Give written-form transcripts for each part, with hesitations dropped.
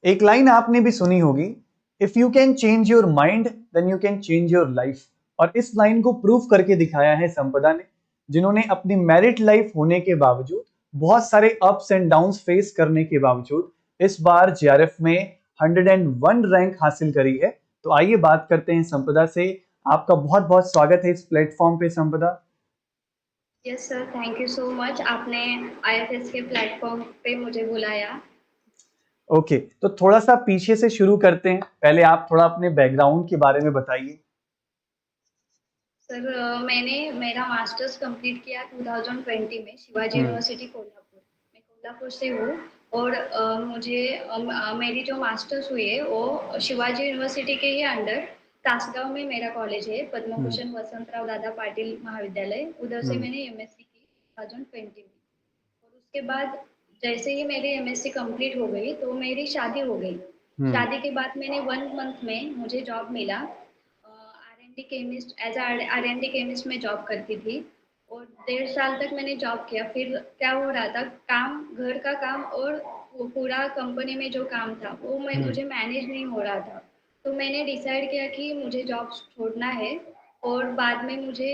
एक लाइन आपने भी सुनी होगी, if you can change your mind then you can change your life. और इस लाइन को प्रूव करके दिखाया है संपदा ने, जिन्होंने अपनी मैरिड लाइफ होने के बावजूद, बहुत सारे अप्स एंड डाउन्स फेस करने के बावजूद इस बार जेआरएफ में 101 रैंक हासिल करी है। तो आइए बात करते हैं संपदा से। आपका बहुत बहुत स्वागत है इस प्लेटफॉर्म पे संपदा। Yes sir, thank you so much. आपने आईएफएस के प्लेटफॉर्म पे मुझे बुलाया। ओके, तो थोड़ा सा पीछे से शुरू करते हैं। पहले आप थोड़ा अपने बैकग्राउंड के बारे में बताइए। सर मैंने मेरा मास्टर्स कंप्लीट किया 2020 में शिवाजी हम्म। यूनिवर्सिटी कोल्हापुर। मैं कोल्हापुर से हूँ और मेरी जो मास्टर्स हुई है वो शिवाजी यूनिवर्सिटी के ही अंडर तासगांव में मेरा कॉलेज है, पद्म हम्म। भूषण वसंतराव दादा पाटिल महाविद्यालय। उधर से हम्म। मैंने एमएससी की 2020 में। और उसके बाद जैसे ही मेरी एमएससी कंप्लीट हो गई तो मेरी शादी हो गई। हम्म। शादी के बाद मैंने 1 मंथ में मुझे जॉब मिला। R N D chemist, as R N D chemist में जॉब करती थी और 1.5 साल तक मैंने जॉब किया। फिर क्या हो रहा था, काम, घर का काम और वो पूरा कंपनी में जो काम था वो हम्म। मुझे मैनेज नहीं हो रहा था। तो मैंने डिसाइड किया कि मुझे जॉब छोड़ना है। और बाद में मुझे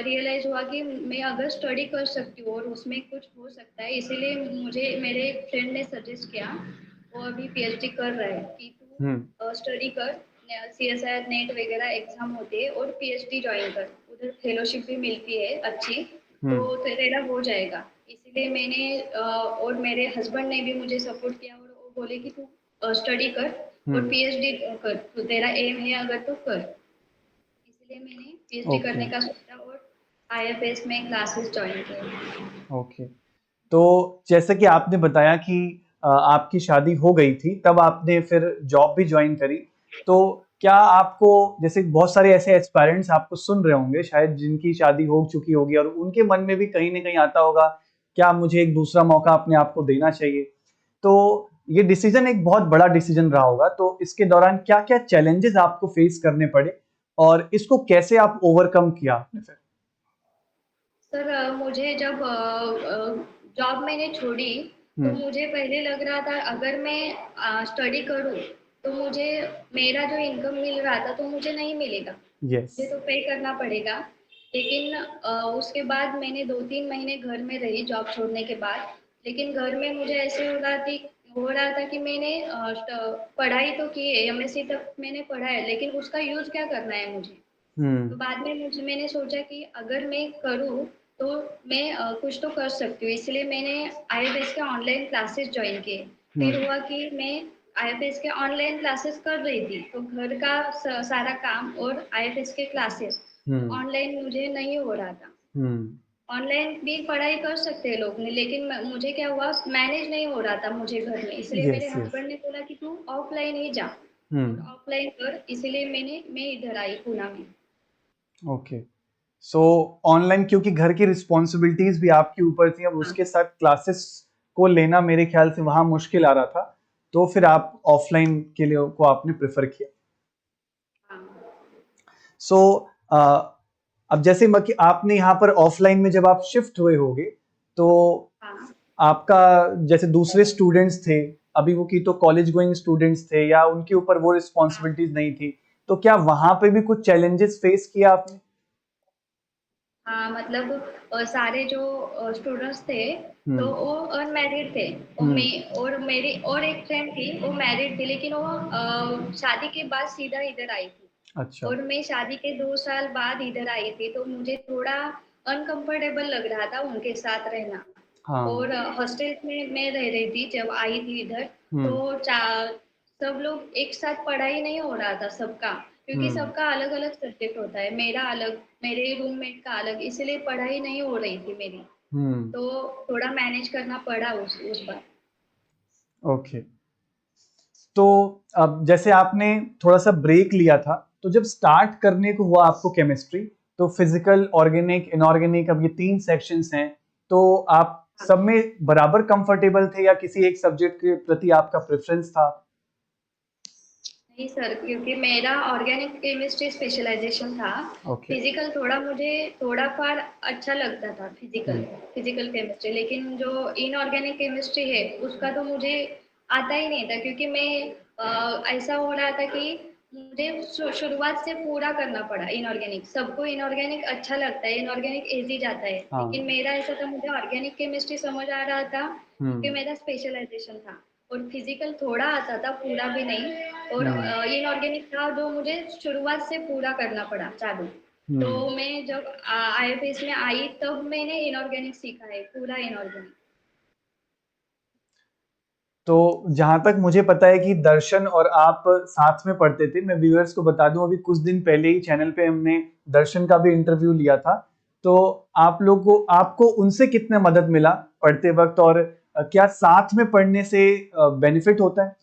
रियलाइज हुआ कि मैं अगर स्टडी कर सकती हूँ और उसमें कुछ हो सकता है, इसीलिए मुझे मेरे फ्रेंड ने सजेस्ट किया, वो अभी पीएचडी कर रहा है, कि हम्म। तू स्टडी कर, सीएसआर नेट वगैरह एग्जाम होते हैं और पीएचडी ज्वाइन कर, उधर फेलोशिप भी मिलती है अच्छी, तो हम्म। तेरा हो जाएगा। इसीलिए मैंने और मेरे हस्बैंड ने भी मुझे सपोर्ट किया और वो बोले कि तू स्टडी कर और हम्म। पीएचडी कर, तो तेरा एम है अगर तो कर। इसलिए मैंने पीएचडी ओके। करने का सोचा और आईएफएस में क्लासेस ज्वाइन किए। ओके, तो जैसे कि आपने बताया कि आपकी शादी हो गई थी, तब आपने फिर जॉब भी ज्वाइन करी। तो क्या आपको, जैसे बहुत सारे ऐसे एस्पायरेंट्स आपको सुन रहे होंगे शायद, जिनकी शादी हो चुकी होगी और उनके मन में भी कहीं ना कहीं आता होगा, क्या मुझे एक दूसरा मौका अपने आप को देना चाहिए। तो ये डिसीजन एक बहुत बड़ा डिसीजन रहा होगा, तो इसके दौरान क्या क्या चैलेंजेस आपको फेस करने पड़े और इसको कैसे आप ओवरकम किया आपने फिर। सर मुझे जब जॉब मैंने छोड़ी तो हम्म। मुझे पहले लग रहा था अगर मैं स्टडी करूँ तो मुझे मेरा जो इनकम मिल रहा था तो मुझे नहीं मिलेगा, यस। मुझे तो पे करना पड़ेगा। लेकिन उसके बाद मैंने 2-3 महीने घर में रही जॉब छोड़ने के बाद। लेकिन घर में मुझे ऐसे हो रहा था कि मैंने पढ़ाई तो की है, एमएससी तक मैंने पढ़ा है, लेकिन उसका यूज क्या करना है मुझे। तो हम्म। बाद में मैंने सोचा कि अगर मैं करूँ तो मैं कुछ तो कर सकती हूँ, इसलिए मैंने आईएफएस के ऑनलाइन क्लासेस ज्वाइन किए। फिर हम्म। हुआ कि मैं आईएफएस के ऑनलाइन क्लासेस कर रही थी तो घर का सारा काम और आईएफएस के क्लासेस हम्म। ऑनलाइन मुझे नहीं हो रहा था। हम्म। ऑनलाइन भी पढ़ाई कर सकते हैं लोग, लेकिन मुझे क्या हुआ, मैनेज नहीं हो रहा था मुझे घर में, इसलिए मेरे यस। यस। हस्बैंड ने बोला कि तू ऑफलाइन ही जा और हम्म। ऑफलाइन कर, इसीलिए मैं इधर आई पूना में। ओके, सो ऑनलाइन, क्योंकि घर की रिस्पॉन्सिबिलिटीज भी आपके ऊपर थी, अब हाँ उसके साथ क्लासेस को लेना मेरे ख्याल से वहां मुश्किल आ रहा था, तो फिर आप ऑफलाइन के लिए को आपने प्रेफर किया। हाँ सो अब जैसे कि आपने यहाँ पर ऑफलाइन में जब आप शिफ्ट हुए होगे, तो हाँ। आपका, जैसे दूसरे स्टूडेंट्स थे, अभी वो की तो कॉलेज गोइंग स्टूडेंट्स थे, या उनके ऊपर वो रिस्पॉन्सिबिलिटीज नहीं थी, तो क्या वहां पे भी कुछ चैलेंजेस फेस किया आपने। हाँ मतलब सारे जो स्टूडेंट्स थे तो हम्म। वो अनमैरिड थे। और हम्म। मैं और मेरी और एक फ्रेंड थी, वो मैरिड थी, लेकिन वो शादी के बाद सीधा इधर आई थी। अच्छा। और मैं शादी के 2 साल बाद इधर आई थी, तो मुझे थोड़ा अनकंफर्टेबल लग रहा था उनके साथ रहना। हाँ। और हॉस्टल में मैं रह रही थी जब आई थी इधर। हम्म। तो सब लोग एक साथ, पढ़ाई नहीं हो रहा था सबका, क्योंकि हम्म। सबका अलग अलग सब्जेक्ट होता है, मेरा अलग, मेरे रूममेट का अलग, इसलिए पढ़ाई नहीं हो रही थी मेरी। हम्म। तो थोड़ा मैनेज करना पड़ा उस बार। ओके, तो अब जैसे आपने थोड़ा सा ब्रेक लिया था, तो जब स्टार्ट करने को हुआ आपको केमिस्ट्री, तो फिजिकल, ऑर्गेनिक, इनऑर्गेनिक, अब ये 3 सेक्शंस हैं, तो आप सब में बराबर कंफर्टेबल थे या किसी एक सब्जेक्ट के प्रति आपका प्रेफरेंस था। नहीं सर, क्योंकि मेरा ऑर्गेनिक केमिस्ट्री स्पेशलाइजेशन था। ओके। फिजिकल थोड़ा मुझे थोड़ा फार अच्छा लगता था, फिजिकल हम्म। फिजिकल केमिस्ट्री, लेकिन जो इनऑर्गेनिक केमिस्ट्री है उसका तो मुझे आता ही नहीं था, क्योंकि मैं ऐसा हो रहा था कि मुझे शुरुआत से पूरा करना पड़ा इनऑर्गेनिक। सबको इनऑर्गेनिक अच्छा लगता है, इनऑर्गेनिक इजी जाता है, लेकिन हाँ। मेरा ऐसा था, मुझे ऑर्गेनिक केमिस्ट्री समझ आ रहा था क्योंकि हम्म। मेरा स्पेशलाइजेशन था, और फिजिकल थोड़ा आता था, पूरा भी नहीं। और हम्म। इनऑर्गेनिक था जो मुझे शुरुआत से पूरा करना पड़ा चालू। तो हम्म। मैं जब आईएफएस में आई तब मैंने इनऑर्गेनिक सीखा है, पूरा इनऑर्गेनिक। तो जहां तक मुझे पता है कि दर्शन और आप साथ में पढ़ते थे, मैं व्यूअर्स को बता दूं, अभी कुछ दिन पहले ही चैनल पे हमने दर्शन का भी इंटरव्यू लिया था। तो आप लोग को आपको उनसे कितना मदद मिला पढ़ते वक्त, और क्या साथ में पढ़ने से बेनिफिट होता है?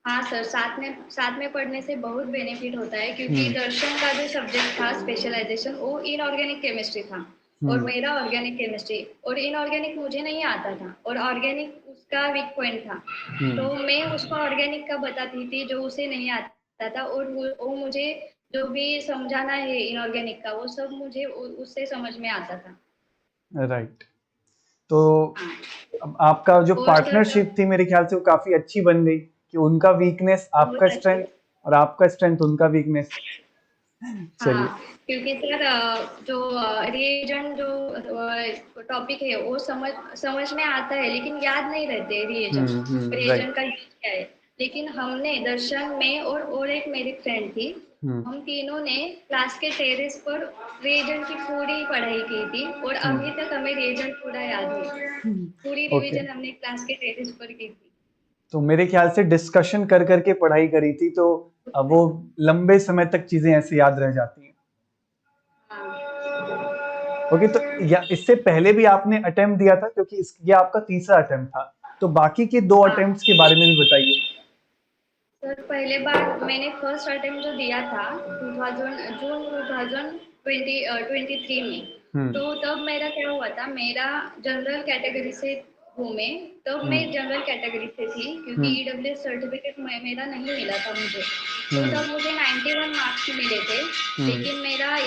हाँ सर, साथ में पढ़ने से बहुत बेनिफिट होता है, क्योंकि हम्म। दर्शन का जो सब्जेक्ट था स्पेशलाइजेशन, वो इनऑर्गेनिक केमिस्ट्री था, और हम्म। मेरा ऑर्गेनिक केमिस्ट्री। और इनऑर्गेनिक मुझे नहीं आता था, और ऑर्गेनिक उसका वीक पॉइंट था। हम्म। तो मैं उसको ऑर्गेनिक का बताती थी जो उसे नहीं आता था, और वो मुझे जो भी समझाना है इनऑर्गेनिक का, वो सब मुझे उससे समझ में आता था। राइट। तो हाँ। अब आपका जो और सर, पार्टनरशिप थी मेरे ख्याल से वो काफी अच्छी बन गई, कि उनका वीकनेस आपका बहुत अच्छी। स्ट्रेंथ और आपका स्ट्रेंथ उनका वीकनेस। हाँ, चलिए। क्योंकि सर जो रिएजेंट जो टॉपिक है वो समझ में आता है, लेकिन याद नहीं रहते रिएजेंट राइट। रिएजेंट का यूज क्या है। लेकिन हमने दर्शन में, और एक मेरी फ्रेंड थी, हम्म। हम तीनों ने क्लास के टेरेस पर रिएजेंट की पूरी पढ़ाई की थी, और हम्म। अभी तक हमें रिएजेंट पूरा याद है। पूरी ओके। रिवीजन हमने क्लास के टेरेस पर की थी। तो मेरे ख्याल से डिस्कशन कर करके पढ़ाई करी थी, तो अब वो लंबे समय तक चीजें ऐसे याद रह जाती हैं। हाँ ओके। तो या इससे पहले भी आपने अटेम्प्ट दिया था, क्योंकि ये आपका तीसरा अटेम्प्ट था, तो बाकी के दो हाँ अटेम्प्ट्स के बारे में भी बताइए। सर, पहले बार मैंने फर्स्ट अटेम्प्ट जो दिया था 2000 जून 2023 में। हम्म। तो तब मेरा क्या हुआ था, मेरा जनरल कैटेगरी से हूँ मैं। तब मैं हम्म। जनरल कैटेगरी से थी, क्योंकि हम्म। ईडब्ल्यूएस सर्टिफिकेट मेरा नहीं मिला था मुझे। तो हम्म। तब मुझे 91 मार्क्स मिले थे। हम्म। लेकिन मेरा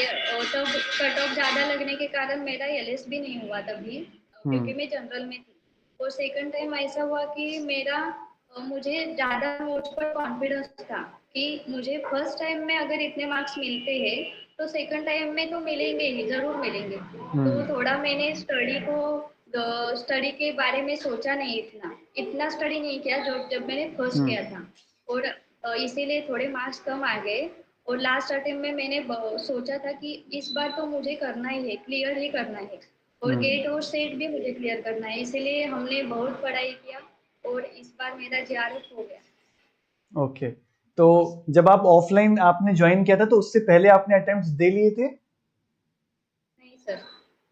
तब कट ऑफ ज़्यादा लगने के कारण मेरा एलएस भी नहीं हुआ तभी, क्योंकि हम्म। मैं जनरल में थी। और सेकंड टाइम ऐसा हुआ कि मेरा मुझे ज़्यादा मुझ पर कॉन्फिडेंस था कि मुझे फर्स्ट टाइम में अगर इतने मार्क्स मिलते हैं तो सेकंड टाइम में तो मिलेंगे ही, ज़रूर मिलेंगे। तो हम्म। थोड़ा मैंने स्टडी के बारे में सोचा नहीं, इतना इतना स्टडी नहीं किया जो जब मैंने फर्स्ट हम्म। किया था। और इसीलिए थोड़े मार्क्स कम आ गए। और लास्ट अटेम्प्ट में मैंने सोचा था कि इस बार तो मुझे करना ही है, क्लियर ही करना है, और हम्म। गेट और सेट भी मुझे क्लियर करना है। इसीलिए हमने बहुत पढ़ाई किया, और इस बार मेरा जीआरएफ हो गया। ओके। तो जब आप ऑफलाइन आपने ज्वाइन किया था, तो उससे पहले आपने अटेम्प्ट्स दे लिए थे? नहीं सर,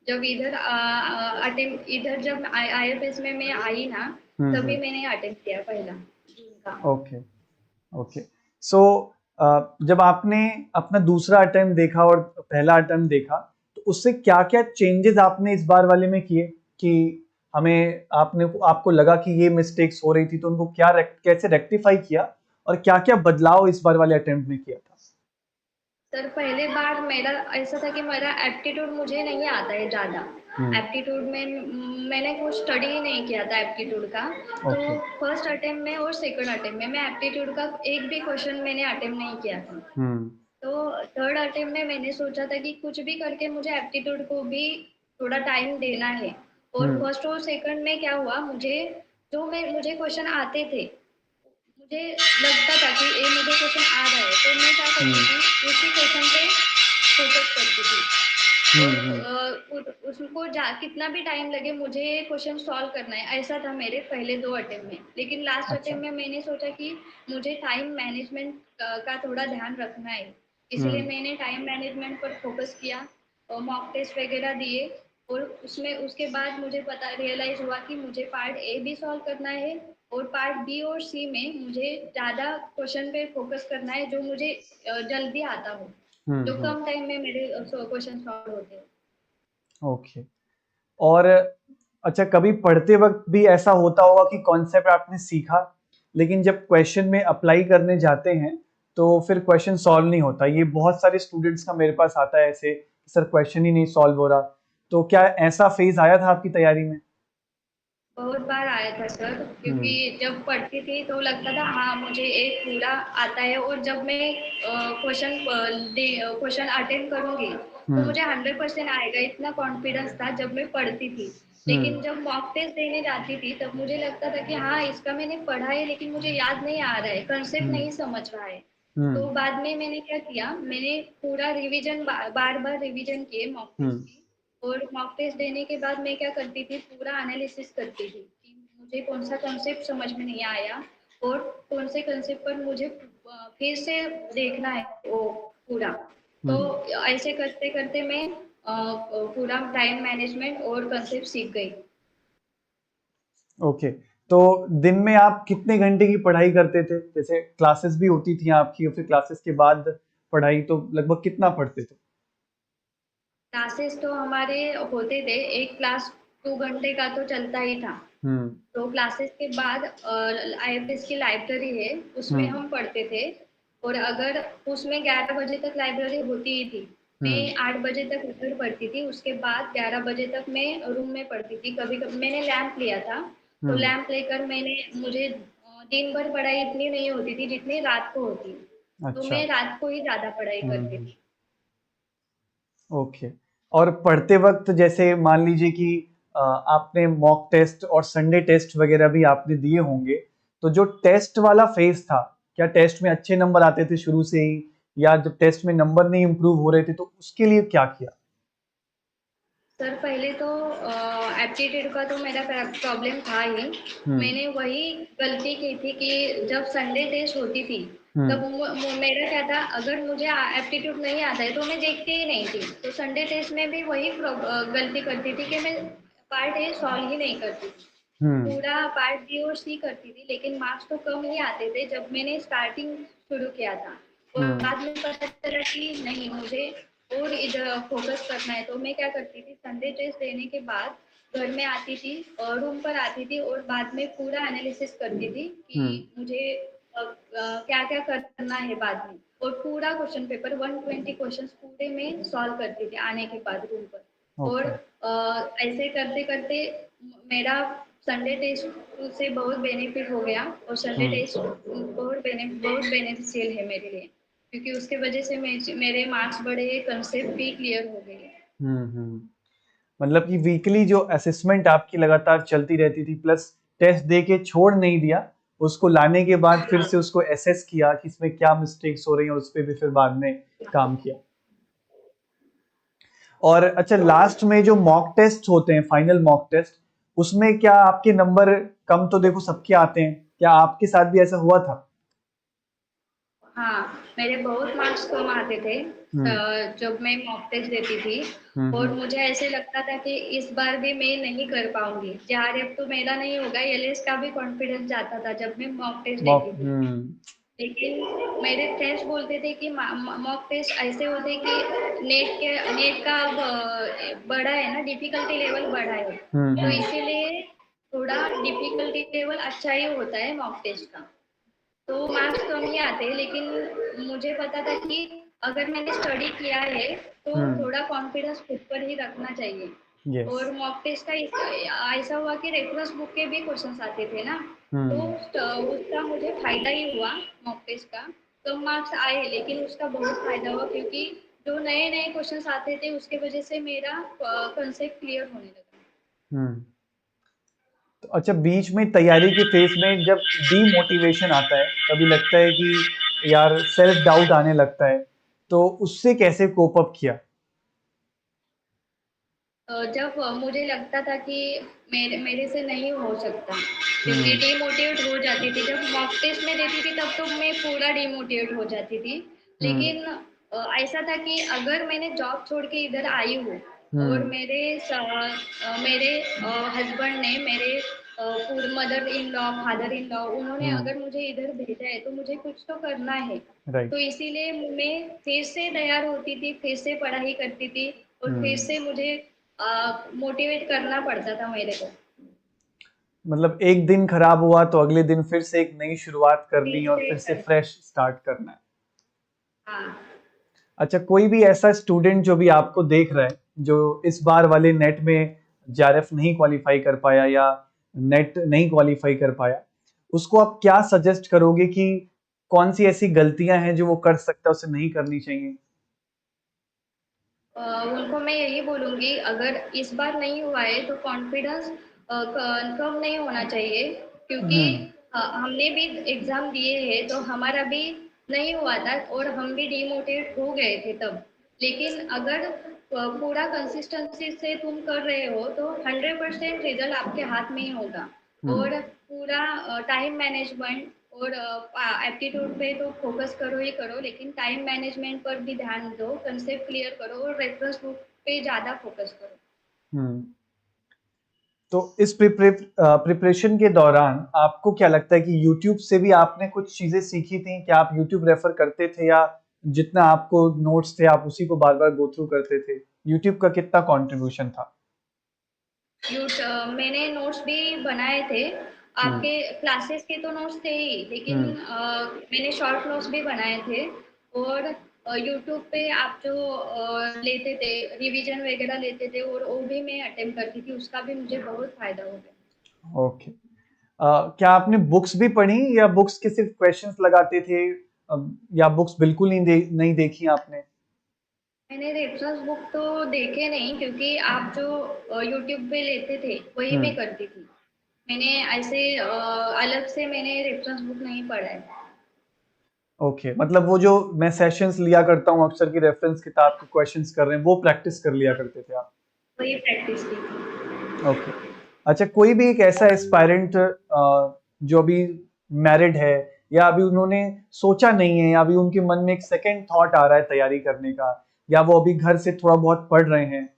जब इधर जब आईएफएस में मैं आई ना, तभी हम्म। मैंने अटेम्प्ट किया पहला, जून का। ओके। ओके। सो जब आपने अपना दूसरा अटेम्प्ट देखा और पहला अटेम्प्ट देखा, तो उससे क्या क्या चेंजेस आपने इस बार वाले में किए, कि हमें आपको लगा कि ये मिस्टेक्स हो रही थी, तो उनको कैसे रेक्टिफाई किया, और क्या क्या बदलाव इस बार वाले अटेम्प्ट में किया था? सर, पहले बार मेरा ऐसा था कि मेरा एप्टीट्यूड मुझे नहीं आता है ज़्यादा। हम्म। एप्टीट्यूड में मैंने कुछ स्टडी ही नहीं किया था एप्टीट्यूड का। तो ओके। फर्स्ट अटेम्प्ट में और सेकंड अटेम्प्ट में मैं एप्टीट्यूड का एक भी क्वेश्चन मैंने अटेम्प्ट नहीं किया था। हम्म। तो थर्ड अटेम्प्ट में मैंने सोचा था कि कुछ भी करके मुझे एप्टीट्यूड को भी थोड़ा टाइम देना है। और हम्म। फर्स्ट और सेकंड में क्या हुआ, मुझे क्वेश्चन आते थे, मुझे लगता था कि ये मुझे क्वेश्चन आ रहा है, तो मैं क्या करती हम्म। थी, उसी क्वेश्चन पे फोकस करती थी। और हम्म। उसको कितना भी टाइम लगे, मुझे क्वेश्चन सॉल्व करना है, ऐसा था मेरे पहले दो अटेम्प्ट में। लेकिन लास्ट अच्छा। अटेम्प्ट में मैंने सोचा कि मुझे टाइम मैनेजमेंट का थोड़ा ध्यान रखना है। इसलिए हम्म। मैंने टाइम मैनेजमेंट पर फोकस किया, और मॉक टेस्ट वगैरह दिए। और उसमें उसके बाद मुझे पता रियलाइज हुआ कि मुझे पार्ट ए भी सॉल्व करना है, और पार्ट बी और सी में मुझे ज़्यादा क्वेश्चन पे फोकस करना है, जो मुझे जल्दी आता हो, जो हम्म। कम टाइम में मेरे क्वेश्चन सॉल्व होते हैं। ओके। और अच्छा, कभी पढ़ते वक्त भी ऐसा होता होगा कि कॉन्सेप्ट आपने सीखा, लेकिन जब क्वेश्चन में अप्लाई करने जाते हैं तो फिर क्वेश्चन सॉल्व नहीं होता? ये बहुत सारे स्टूडेंट्स का मेरे पास आता है ऐसे, सर क्वेश्चन ही नहीं सॉल्व हो रहा। तो क्या ऐसा फेज आया था आपकी तैयारी में? बहुत बार आया था सर, क्योंकि हम्म जब पढ़ती थी तो लगता था हाँ मुझे एक पूरा आता है, और जब मैं क्वेश्चन क्वेश्चन अटेंड करूंगी तो हम्म मुझे 100% आएगा, इतना कॉन्फिडेंस था जब मैं पढ़ती थी। लेकिन हम्म जब मॉक टेस्ट देने जाती थी तब मुझे लगता था कि हाँ इसका मैंने पढ़ा है लेकिन मुझे याद नहीं आ रहा है, कंसेप्ट हम्म नहीं समझ रहा है। तो हम्म बाद में मैंने क्या किया, मैंने पूरा रिवीजन बार बार रिवीजन किए मॉक टेस्ट हम्म की। और मॉक टेस्ट देने के बाद मैं क्या करती थी, पूरा एनालिसिस करती थी कि मुझे कौन सा कॉन्सेप्ट समझ में नहीं आया और कौन से कॉन्सेप्ट पर मुझे फिर से देखना है वो पूरा। तो हम्म ऐसे करते करते मैं पूरा टाइम मैनेजमेंट और कॉन्सेप्ट सीख गई। ओके। तो दिन में आप कितने घंटे की पढ़ाई करते थे? जैसे क्लासेस भी होती थी आपकी और फिर क्लासेस के बाद पढ़ाई, तो लगभग कितना पढ़ते थे? क्लासेस तो हमारे होते थे, एक क्लास 2 घंटे का तो चलता ही था। हम्म तो क्लासेस के बाद आईएफएस की लाइब्रेरी है, उसमें हम्म हम पढ़ते थे। और अगर उसमें 11 बजे तक लाइब्रेरी होती ही थी, हम्म मैं 8 बजे तक उधर पढ़ती थी, उसके बाद 11 बजे तक मैं रूम में पढ़ती थी। कभी कभी मैंने लैंप लिया था, तो हम्म लैंप लेकर मैंने मुझे दिन भर पढ़ाई इतनी नहीं होती थी जितनी रात को होती, तो अच्छा। मैं रात को ही ज्यादा पढ़ाई करती हम्म थी। ओके। और पढ़ते वक्त जैसे मान लीजिए कि आपने मॉक टेस्ट और संडे टेस्ट वगैरह भी आपने दिए होंगे, तो जो टेस्ट वाला फेज था, क्या टेस्ट में अच्छे नंबर आते थे शुरू से ही, या जब टेस्ट में नंबर नहीं इम्प्रूव हो रहे थे तो उसके लिए क्या किया? सर पहले तो एप्टीट्यूड का तो मेरा प्रॉब्लम था ही। हम्म मैंने वही गलती की थी कि जब संडे टेस्ट होती थी तब हम्म मेरा क्या था, अगर मुझे एप्टीट्यूड नहीं आता है तो मैं देखती ही नहीं थी। तो संडे टेस्ट में भी वही गलती करती थी कि मैं पार्ट ए सॉल्व ही नहीं करती थी। हम्म पूरा पार्ट बी और सी करती थी, लेकिन मार्क्स तो कम ही आते थे जब मैंने स्टार्टिंग शुरू किया था। और हम्म बाद में पता चला कि नहीं, मुझे और इधर फोकस करना है। तो मैं क्या करती थी, संडे टेस्ट देने के बाद घर में आती थी और रूम पर आती थी और बाद में पूरा एनालिसिस करती थी हम्म कि मुझे क्या क्या करना है बाद में। और पूरा क्वेश्चन पेपर 120 क्वेश्चन पूरे में सॉल्व करती थी आने के बाद रूम पर। और ओके। ऐसे करते करते मेरा संडे टेस्ट से बहुत बेनिफिट हो गया, और संडे हम्म टेस्ट बहुत बेनिफिशियल है मेरे लिए, क्योंकि उसके वजह से मेरे मार्क्स बढ़े, कंसेप्ट भी क्लियर हो गए। हम्म। मतलब कि वीकली जो असेसमेंट आपकी लगातार चलती रहती थी, प्लस टेस्ट दे के छोड़ नहीं दिया, उसको लाने के बाद फिर से उसको एसेस किया कि इसमें क्या मिस्टेक्स हो रही हैं और उस पर भी फिर बाद में काम किया। और अच्छा, लास्ट में जो मॉक टेस्ट होते हैं, फाइनल मॉक टेस्ट, उसमें क्या आपके नंबर कम तो देखो सबके आते हैं, क्या आपके साथ भी ऐसा हुआ था? हाँ, मेरे बहुत मार्क्स कम आते थे हम्म जब मैं मॉक टेस्ट देती थी। और हम्म। मुझे ऐसे लगता था कि इस बार भी मैं नहीं कर पाऊंगी, जेआरएफ तो मेरा नहीं होगा, एलएस का भी कॉन्फिडेंस जाता था जब मैं मॉक टेस्ट मॉक देती थी। लेकिन मेरे फ्रेंड्स बोलते थे कि मॉक टेस्ट ऐसे होते हैं कि नेट का अब बढ़ा है ना, डिफिकल्टी लेवल बढ़ा है, तो हम्म। इसीलिए थोड़ा डिफिकल्टी लेवल अच्छा ही होता है मॉक टेस्ट का। तो मार्क्स कम ही आते हैं, लेकिन मुझे पता था कि अगर मैंने स्टडी किया है तो हम्म। थोड़ा कॉन्फिडेंस खुद पर ही रखना चाहिए। यस। और मॉक टेस्ट का ऐसा हुआ कि रेफरेंस बुक के भी क्वेश्चंस आते थे ना, तो हम्म उसका मुझे फायदा ही हुआ मॉक टेस्ट का। कम मार्क्स आए लेकिन उसका बहुत फायदा हुआ, क्योंकि जो नए नए क्वेश्चंस आते थे उसके वजह से मेरा कंसेप्ट क्लियर होने लगा। हम्म। तो अच्छा, बीच में तैयारी के फेज में जब डीमोटिवेशन आता है, कभी लगता है कि यार सेल्फ डाउट आने लगता है, तो उससे कैसे कोप अप किया? जब मुझे लगता था कि मेरे मेरे से नहीं हो सकता, क्योंकि हम्म डिमोटिवेट हो जाती थी जब मॉक टेस्ट में देती थी, तब तो मैं पूरा डिमोटिवेट हो जाती थी। हम्म लेकिन ऐसा था कि अगर मैंने जॉब छोड़ के इधर आई हूँ और हम्म मेरे हस्बैंड ने, मेरे mother in law, father in law, उन्होंने हम्म। अगर मुझे इधर भेजा है तो मुझे कुछ तो करना है। तो राइट। इसीलिए मैं फिर से तैयार होती थी, फिर से पढ़ाई करती थी, और फिर हम्म। से मुझे मोटिवेट करना पड़ता था मेरे को। मतलब एक दिन खराब हुआ तो अगले दिन फिर से एक नई शुरुआत करनी फिर और से फिर से कर, फ्रेश स्टार्ट करना है। हाँ। अच्छा, कोई भी ऐसा स्टूडेंट जो भी आपको देख रहा है, जो इस बार वाले नेट में जेआरएफ नहीं क्वालिफाई कर पाया, या नेट नहीं क्वालिफाई कर पाया, उसको आप क्या सजेस्ट करोगे कि कौन सी ऐसी गलतियां हैं जो वो कर सकता है, उसे नहीं करनी चाहिए? उनको मैं यही बोलूँगी, अगर इस बार नहीं हुआ है तो कॉन्फिडेंस कम नहीं होना चाहिए, क्योंकि हम्म। हमने भी एग्ज़ाम दिए हैं तो हमारा भी नहीं हुआ था और हम भी डिमोटिवेट हो गए थे तब। लेकिन अगर पूरा कंसिस्टेंसी से तुम कर रहे हो तो 100% रिजल्ट आपके हाथ में ही होगा। हम्म। और पूरा टाइम मैनेजमेंट और एप्टीट्यूड पे तो फोकस करो ही करो, लेकिन टाइम मैनेजमेंट पर भी ध्यान दो, कंसेप्ट क्लियर करो और रेफरेंस बुक पे ज़्यादा फोकस करो। हम्म। तो इस प्रिपरेशन के दौरान आपको क्या लगता है कि यूट्यूब से भी आपने कुछ चीजें सीखी थी? क्या आप यूट्यूब रेफर करते थे, या जितना आपको नोट्स थे आप उसी को बार बार गो थ्रू करते थे? यूट्यूब का कितना कंट्रीब्यूशन था? मैंने नोट्स भी बनाए थे। हम्म। आपके क्लासेस के तो नोट्स थे ही, लेकिन हम्म। मैंने शॉर्ट नोट्स भी बनाए थे। और यूट्यूब पे आप जो लेते थे, रिवीजन वगैरह लेते थे, और वो भी मैं अटेम्प्ट करती थी, उसका भी मुझे बहुत फायदा हो गया। ओके। क्या आपने बुक्स भी पढ़ी, या बुक्स के सिर्फ क्वेश्चंस लगाते थे, या बुक्स बिल्कुल नहीं देखी आपने? मैंने रेफरेंस बुक तो देखे नहीं, क्योंकि आप जो यूट्यूब पे लेते थे वही मैं हम्म। करती थी। मैंने ऐसे अलग से मैंने रेफरेंस बुक नहीं पढ़ा है। ओके, मतलब वो जो मैं सेशंस लिया करता हूँ अक्सर की रेफरेंस किताब के क्वेश्चंस कर रहे हैं, वो प्रैक्टिस कर लिया करते थे आप? वही प्रैक्टिस की थी। ओके। अच्छा, कोई भी एक ऐसा एस्पायरेंट जो अभी मैरिड है, या अभी उन्होंने सोचा नहीं है, या अभी उनके मन में एक सेकंड थॉट आ रहा है तैयारी करने का, या वो अभी घर से थोड़ा बहुत पढ़ रहे हैं,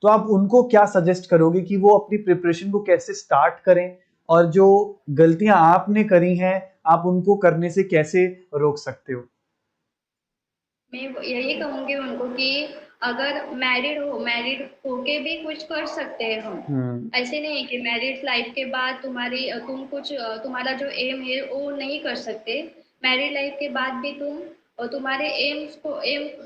तो आप उनको क्या सजेस्ट करोगे कि वो अपनी प्रिपरेशन को कैसे स्टार्ट करें, और जो गलतियां आपने करी हैं आप उनको करने से कैसे रोक सकते हो? मैं यही कहूँगी उनको कि अगर मैरिड होके भी कुछ कर सकते हैं हम। हम्म। ऐसे नहीं है कि मैरिड लाइफ के बाद तुम्हारा जो एम है वो नहीं कर सकते। मैरिड लाइफ के बाद भी तुम्हारे एम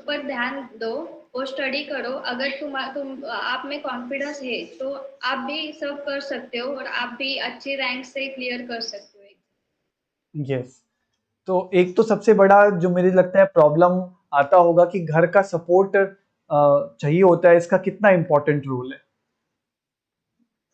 पर ध्यान दो और स्टडी करो। अगर तुम आप में कॉन्फिडेंस है तो आप भी सब कर सकते हो और आप भी अच्छी रैंक से क्लियर कर सकते हो। यस। तो एक तो सबसे बड़ा जो मुझे लगता है प्रॉब्लम आता होगा कि घर का सपोर्ट चाहिए होता है, इसका कितना इम्पोर्टेंट रोल है?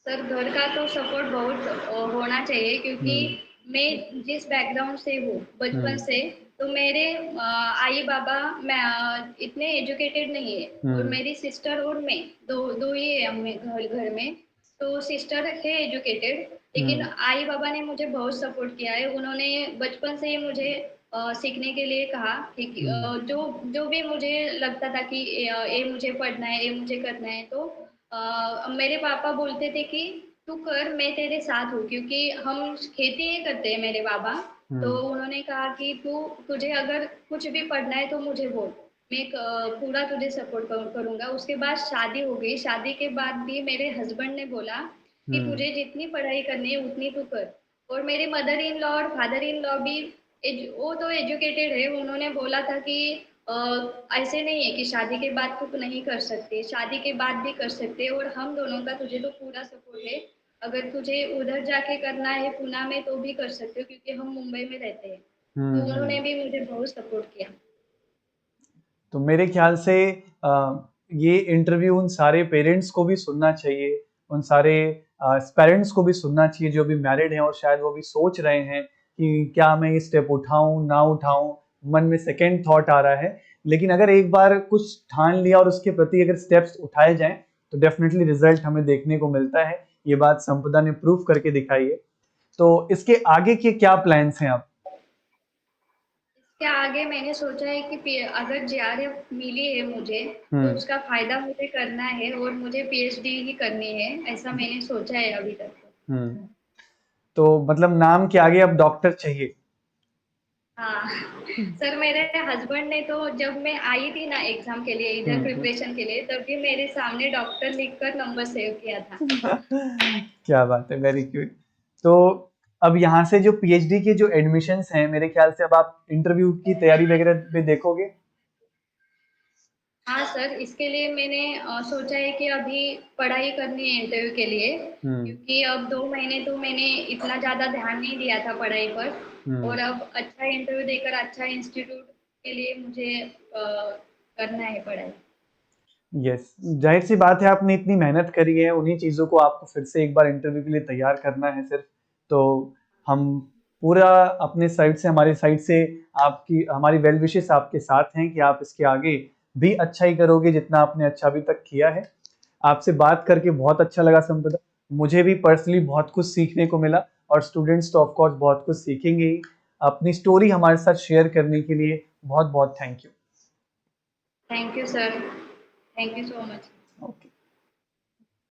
सर, घर का तो सपोर्ट बहुत होना चाहिए, क्योंकि हम्म। मैं जिस बैकग्राउंड से हूँ बचपन हम्म। से, तो मेरे आई बाबा मैं इतने एजुकेटेड नहीं है। और हम्म। मेरी सिस्टर और मैं दो दो ही है हमें घर घर में। तो सिस्टर है एजुकेटेड, लेकिन हम्म। आई बाबा ने मुझे बहुत सपोर्ट किया है। उन्होंने बचपन से ही मुझे सीखने के लिए कहा कि हम्म। जो जो भी मुझे लगता था कि ये मुझे पढ़ना है, ये मुझे करना है, तो मेरे पापा बोलते थे कि तू कर, मैं तेरे साथ हूँ, क्योंकि हम खेती ही करते हैं मेरे बाबा। तो हम्म। उन्होंने कहा कि तुझे अगर कुछ भी पढ़ना है तो मुझे बोल, मैं पूरा तुझे सपोर्ट करूंगा। उसके बाद शादी हो गई। शादी के बाद भी मेरे हस्बैंड ने बोला कि हम्म। तुझे जितनी पढ़ाई करनी है उतनी तू कर। और मेरे मदर इन लॉ और फादर इन लॉ भी वो तो एजुकेटेड है। उन्होंने बोला था कि अ, ऐसे नहीं है कि शादी के बाद तो नहीं कर सकते, शादी के बाद भी कर सकते, और हम दोनों का तुझे तो पूरा सपोर्ट है। अगर तुझे उधर जाके करना है पुणे में तो भी कर सकते हो, क्योंकि हम मुंबई में रहते हैं। तो हम्म। उन्होंने भी मुझे बहुत सपोर्ट किया। तो मेरे ख्याल से ये इंटरव्यू उन सारे पेरेंट्स को भी सुनना चाहिए, उन सारे पेरेंट्स को भी सुनना चाहिए जो भी मैरिड हैं और शायद वो भी सोच रहे हैं कि क्या मैं ये स्टेप उठाऊं ना उठाऊं, मन में सेकंड थॉट आ रहा है। लेकिन अगर एक बार कुछ ठान लिया और उसके प्रति अगर स्टेप्स उठाए जाएं तो डेफिनेटली रिजल्ट हमें देखने को मिलता है। ये बात संपदा ने प्रूव करके दिखाई है। तो इसके आगे के क्या प्लान्स हैं आप? इसके आगे मैंने सोचा है कि अगर जेआरएफ मिली है मुझे, तो हम्म। उसका फायदा मुझे करना है और मुझे पीएचडी ही करनी है, ऐसा मैंने सोचा है अभी तक तो। हम्म। तो मतलब नाम के आगे अब डॉक्टर चाहिए? हाँ। सर, मेरे हस्बैंड ने तो जब मैं आई थी ना एग्जाम के लिए इधर हम्म। प्रिपरेशन के लिए, तभी मेरे सामने डॉक्टर लिखकर नंबर सेव किया था। क्या बात है, वेरी क्यूट। तो अब यहाँ से जो पीएचडी के जो एडमिशन्स हैं, मेरे ख्याल से अब आप इंटरव्यू की तैयारी वगैरह भी देखोगे? हाँ सर, इसके लिए मैंने सोचा है कि अभी पढ़ाई करनी है इंटरव्यू के लिए, हम्म। क्योंकि अब 2 महीने तो मैंने इतना ज़्यादा ध्यान नहीं दिया था पढ़ाई पर, हम्म। और अब अच्छा इंटरव्यू देकर अच्छा इंस्टीट्यूट के लिए मुझे करना है पढ़ाई। यस, जाहिर सी बात है, आपने इतनी मेहनत करी है, उन्हीं चीज़ों को आपको फिर से एक बार इंटरव्यू के लिए तैयार करना है सिर्फ। तो हम पूरा अपने साइड से, हमारी साइड से आपकी, हमारी वेल विशेस आपके साथ हैं कि आप इसके आगे भी अच्छा ही करोगे जितना आपने अच्छा अभी तक किया है। आपसे बात करके बहुत अच्छा लगा संपदा। मुझे भी पर्सनली बहुत कुछ सीखने को मिला, और स्टूडेंट्स तो ऑफ कोर्स बहुत कुछ सीखेंगे ही। अपनी स्टोरी हमारे साथ शेयर करने के लिए बहुत बहुत thank you. Thank you sir, thank you so much. Okay.